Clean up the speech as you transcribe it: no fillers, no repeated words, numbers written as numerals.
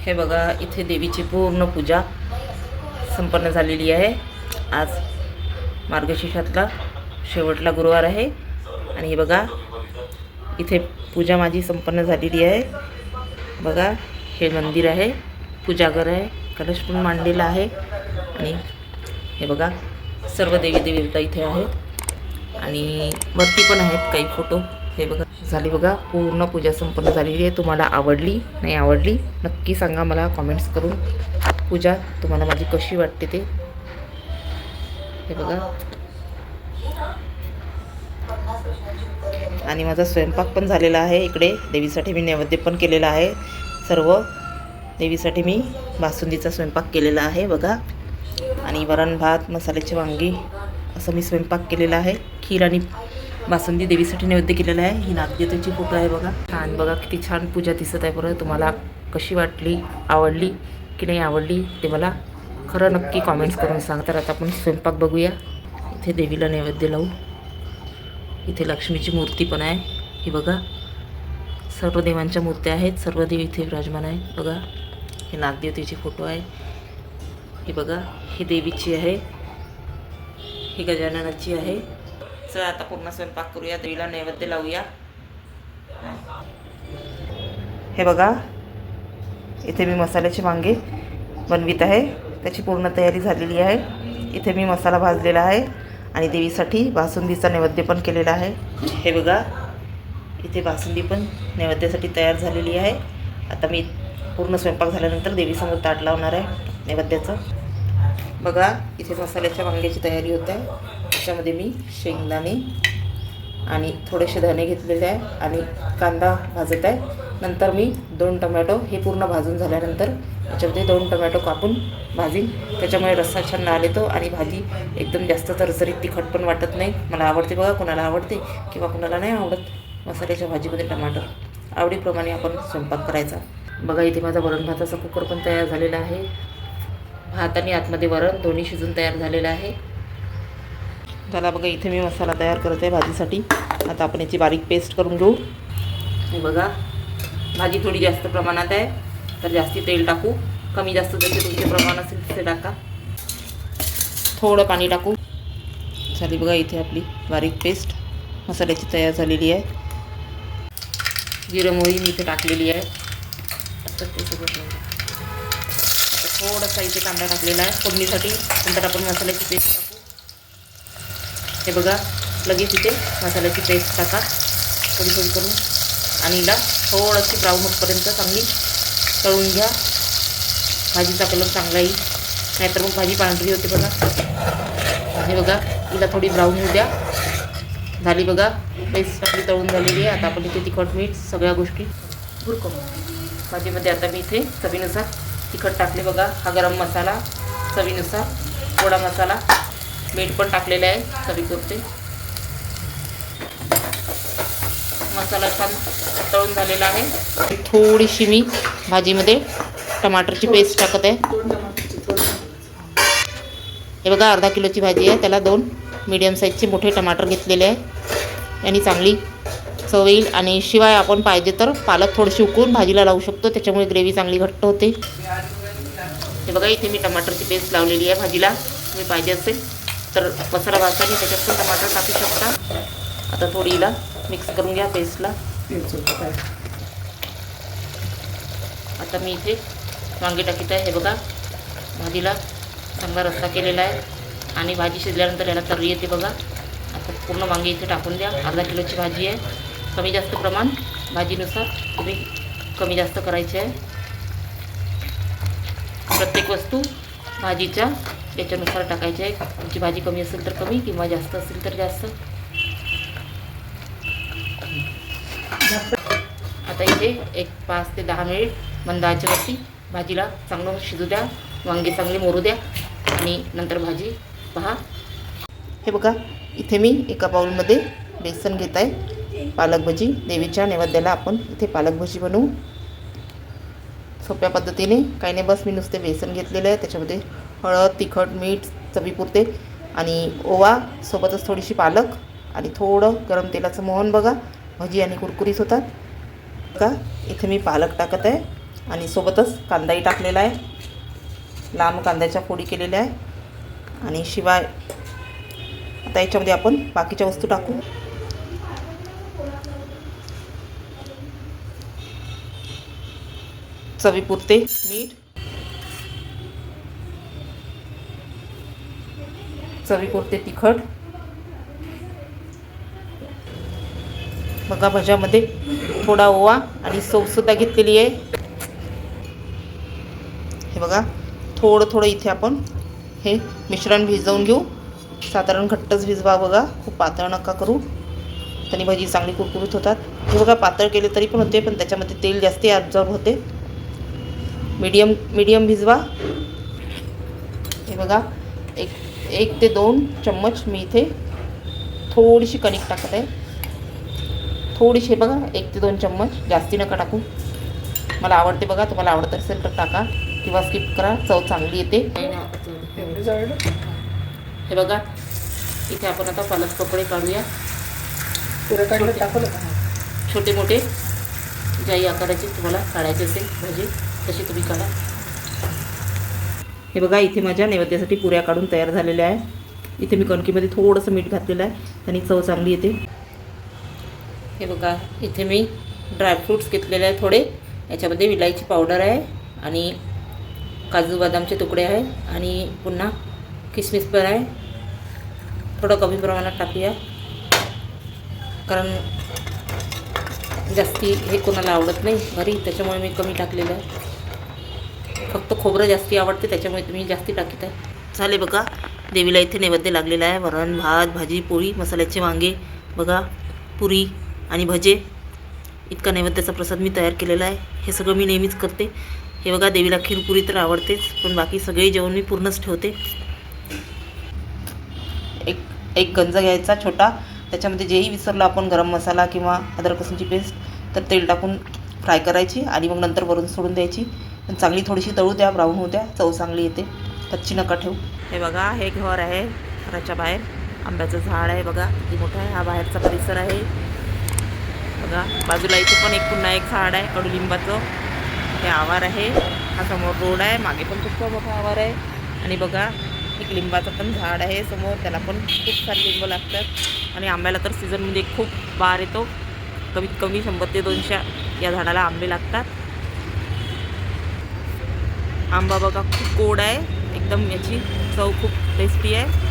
हे बघा, इथे देवीची पूर्ण पूजा संपन्न झालेली आहे. आज मार्गशीर्षातला शेवटला गुरुवार आहे आणि हे बघा, इथे पूजा माझी संपन्न झालेली आहे. बघा, हे मंदिर आहे, पूजाघर आहे, कलश पण मांडलेला आहे आणि हे बघा सर्व देवी देवता इथे आहेत आणि वरती पण आहेत काही फोटो. हे बघा, झाली बघा पूर्ण पूजा संपन्न झालेली आहे. तुम्हाला आवडली नाही आवडली नक्की सांगा मला कमेंट्स करून. पूजा तुम्हाला माझी कशी वाटते ते. हे बघा, आणि माझा स्वयंपाक पण झालेला आहे. इकडे देवीसाठी मी नैवेद्य पण केलेला आहे. सर्व देवीसाठी मी बासुंदीचा स्वयंपाक केलेला आहे बघा. आणि वरण भात मसाल्याची वांगी असं मी स्वयंपाक केलेला आहे. खीर आणि बासुंदी देवीसाठी नैवेद्य केलेला आहे. ही नागदेवतेची फोटो आहे बघा. छान बघा, किती छान पूजा दिसत आहे. बरं, तुम्हाला कशी वाटली, आवडली की नाही आवडली ते मला खरं नक्की कॉमेंट्स करून सांगा. तर आता आपण स्वयंपाक बघूया. इथे देवीला नैवेद्य लावू. इथे लक्ष्मीची मूर्ती पण आहे. ही बघा, सर्व देवांच्या मूर्त्या आहेत. सर्व देव इथे विराजमान आहेत बघा. हे नागदेवतेची फोटो आहे. हे बघा, ही देवीची आहे, ही गजाननाची आहे. चला आता पूर्ण स्वयंपाक करूया, देवीला नैवेद्य लावूया. हे बघा, इथे मी मसाल्याचे वांगे बनवित आहे. त्याची पूर्ण तयारी झालेली आहे. इथे मी मसाला भाजलेला आहे आणि देवीसाठी बासुंदीचा नैवेद्य पण केलेला आहे. हे बघा, इथे बासुंदी पण नैवेद्यासाठी तयार झालेली आहे. आता मी पूर्ण स्वयंपाक झाल्यानंतर देवीसमोर ताट लावणार आहे नैवेद्याचं. बघा, इथे मसाल्याच्या वांग्याची तयारी होत आहे. त्याच्यामध्ये मी शेंगदाणे आणि थोडेसे धणे घेतलेले आहे आणि कांदा भाजत आहे. नंतर मी 2 टमॅटो, हे पूर्ण भाजून झाल्यानंतर त्याच्यामध्ये 2 टमॅटो कापून भाजीन. त्याच्यामुळे रस्सा छान लाल येतो आणि भाजी एकदम जास्त तरसरीत तिखट पण वाटत नाही. मला आवडते बघा, कोणाला आवडते किंवा कोणाला नाही आवडत मसाल्याच्या भाजीमध्ये टमाटर. आवडीप्रमाणे आपण स्वयंपाक करायचा. बघा, इथे माझा वरण भाताचा कुकर पण तयार झालेला आहे. भात आणि आतमध्ये वरण दोन्ही शिजून तयार झालेलं आहे. झाला बघा, इथे मी मसाला तयार करते भाजीसाठी. आता आपण याची बारीक पेस्ट करून घेऊ. हे बघा, भाजी थोडी जास्त प्रमाणात आहे तर जास्ती तेल टाकू. कमी जास्त जसे तुमचे प्रमाण असेल तसे टाका. थोडं पाणी टाकू. झाली बघा, इथे आपली बारीक पेस्ट मसाल्याची तयार झालेली आहे. जिरं मोहरी मी इथे टाकलेली आहे. थोडासा इथे कांदा टाकलेला आहे फोडणीसाठी. नंतर आपण मसाल्याची पेस्ट टाकू. हे बघा, लगेच इथे मसाल्याची पेस्ट टाका थोडी थोडी करून आणि हिला थोडंशी ब्राऊन होतपर्यंत चांगली तळून घ्या. भाजीचा कलर चांगला येईल, नाहीतर मग भाजी पांढरी होते बघा. हे बघा, हिला थोडी ब्राऊन होऊ द्या. झाली बघा, पेस्ट आपली तळून झालेली आहे. आता आपण इथे तिखट मीठ सगळ्या गोष्टी भुरकू भाजीमध्ये. आता मी इथे चवीनुसार तिखट टाकले बघा. हा गरम मसाला चवीनुसार, गोडा मसाला, मीठ पण टाकलेलं आहे चवीपुरते. मसाला छान तळून झालेला आहे. थोडीशी मी भाजीमध्ये टमाटरची पेस्ट टाकत आहे. हे बघा, अर्धा किलोची भाजी आहे. त्याला 2 मीडियम साईजचे मोठे टमाटर घेतलेले आहे. यांनी चांगली चव येईल. आणि शिवाय आपण पाहिजे तर पालक थोडीशी उकळून भाजीला लावू शकतो, त्याच्यामुळे ग्रेव्ही चांगली घट्ट होते. हे बघा, इथे मी टमाटरची पेस्ट लावलेली आहे भाजीला. तुम्ही पाहिजे असेल तर मसाला भाजताना त्याच्यात पण टमाटर टाकू शकता. आता थोडी हिला मिक्स करून घ्या पेस्टला. आता मी इथे वांगे टाकीत आहे. हे बघा, भाजीला चांगला रस्सा केलेला आहे आणि भाजी शिजल्यानंतर याला तर्री येते बघा. आता पूर्ण वांगे इथे टाकून द्या. अर्धा किलोची भाजी आहे. कमी जास्त प्रमाण भाजीनुसार तुम्ही कमी जास्त करायचे आहे. प्रत्येक वस्तू भाजीच्या याच्यानुसार टाकायची आहे. तुमची भाजी कमी असेल तर कमी किंवा जास्त असेल तर जास्त. आता इथे एक 5 ते 10 मिनिट मंद आचेवरती भाजीला चांगलं शिजू द्या. वांगे चांगले मोरू द्या आणि नंतर भाजी पहा. हे बघा, इथे मी एका बाउलमध्ये बेसन घेत आहे. पालक भजी देवीच्या नैवेद्याला आपण इथे पालक भजी बनवू सोप्या पद्धतीने. काही नाही, बस मी नुसते बेसन घेतलेलं आहे. त्याच्यामध्ये हळद, तिखट, मीठ चवीपुरते आणि ओवा, सोबतच थोडीशी पालक आणि थोडं गरम तेलाचं मोहन. बघा, भजी आणि कुरकुरीत होतात. बघा, इथे मी पालक टाकत आहे आणि सोबतच कांदाही टाकलेला आहे, लांब कांद्याच्या फोडी केलेल्या आहे. आणि शिवाय आता याच्यामध्ये आपण बाकीच्या वस्तू टाकू. चवीपुरते मीठ, चवीपुरते तिखट. बघा भज्यामध्ये थोडा ओवा आणि सौसुद्धा घेतलेली आहे. हे बघा थोडं इथे आपण हे मिश्रण भिजवून घेऊ. साधारण घट्टच भिजवा बघा, खूप पातळ नका करू, त्यांनी भजी चांगली कुरकुरीत होतात. हे बघा पातळ केले तरी पण होते, पण त्याच्यामध्ये तेल जास्त ॲब्झॉर्ब होते. मीडियम भिजवा. हे बघा एक ते 2 चम्मच मी इथे थोडीशी कणिक टाकत आहे. थोडीशी बघा 1 ते 2 चम्मच, जास्ती नका टाकू. मला आवडते बघा, तुम्हाला आवडत असेल तर टाका किंवा स्किप करा, चव चांगली येते. हे बघा इथे आपण आता पालक कपडे काढूया. छोटे मोठे ज्याही आकाराचे तुम्हाला काढायचे असेल भजी तशी तुम्ही काढा. हे बघा इथे माझ्या नैवेद्यासाठी पुऱ्या काढून तयार झालेल्या आहे. इथे मी कणकीमध्ये थोडंसं मीठ घातलेलं आहे, त्याने चव चांगली येते. हे बघा इथे मी ड्रायफ्रूट्स घेतलेले आहे थोडे. याच्यामध्ये विलायची पावडर आहे आणि काजू बदामचे तुकडे आहे आणि पुन्हा किसमिस पण आहे. थोडं कमी प्रमाणात टाकूया, कारण जास्ती हे कोणाला आवडत नाही घरी, त्याच्यामुळे मी कमी टाकलेलं आहे. फक्त खोबरं जास्ती आवडते, त्याच्यामुळे तुम्ही जास्ती टाकीत आहे. झाले बघा, देवीला इथे नैवेद्य लागलेला आहे. वरण भात, भाजी पोळी, मसाल्याचे वांगे, बघा पुरी आणि भजे, इतका नैवेद्याचा प्रसाद मी तयार केलेला आहे. हे सगळं मी नेहमीच करते. हे बघा देवीला खीरपुरी तर आवडतेच, पण बाकी सगळे जेवण मी पूर्णच ठेवते. एक गंज घ्यायचा छोटा, त्याच्यामध्ये जेही विसरलो आपण गरम मसाला किंवा अद्रक लसूणची पेस्ट, तर तेल टाकून फ्राय करायची आणि मग नंतर वरून सोडून द्यायची. पण चांगली थोडीशी तळू द्या, ब्राऊन होऊ द्या, चव चांगली येते, कच्ची नका ठेवू. हे बघा हे घर आहे, घराच्या बाहेर आंब्याचं झाड आहे बघा, किती मोठं आहे. हा बाहेरचा परिसर आहे बघा. बाजूला इथे पण पुन्हा एक झाड आहे कडुलिंबाचं. हे आवार आहे, हा समोर रोड आहे, मागे पण खूप मोठा आवार आहे. आणि बघा एक लिंबाचं पण झाड आहे समोर, त्याला पण खूप सारे लिंब लागतात. आणि आंब्याला तर सीझनमध्ये खूप बार येतो, कमीत कमी 100 ते 200 या झाडाला आंबे लागतात. आंबा बघा खूप गोड आहे एकदम, याची चव खूप टेस्टी आहे.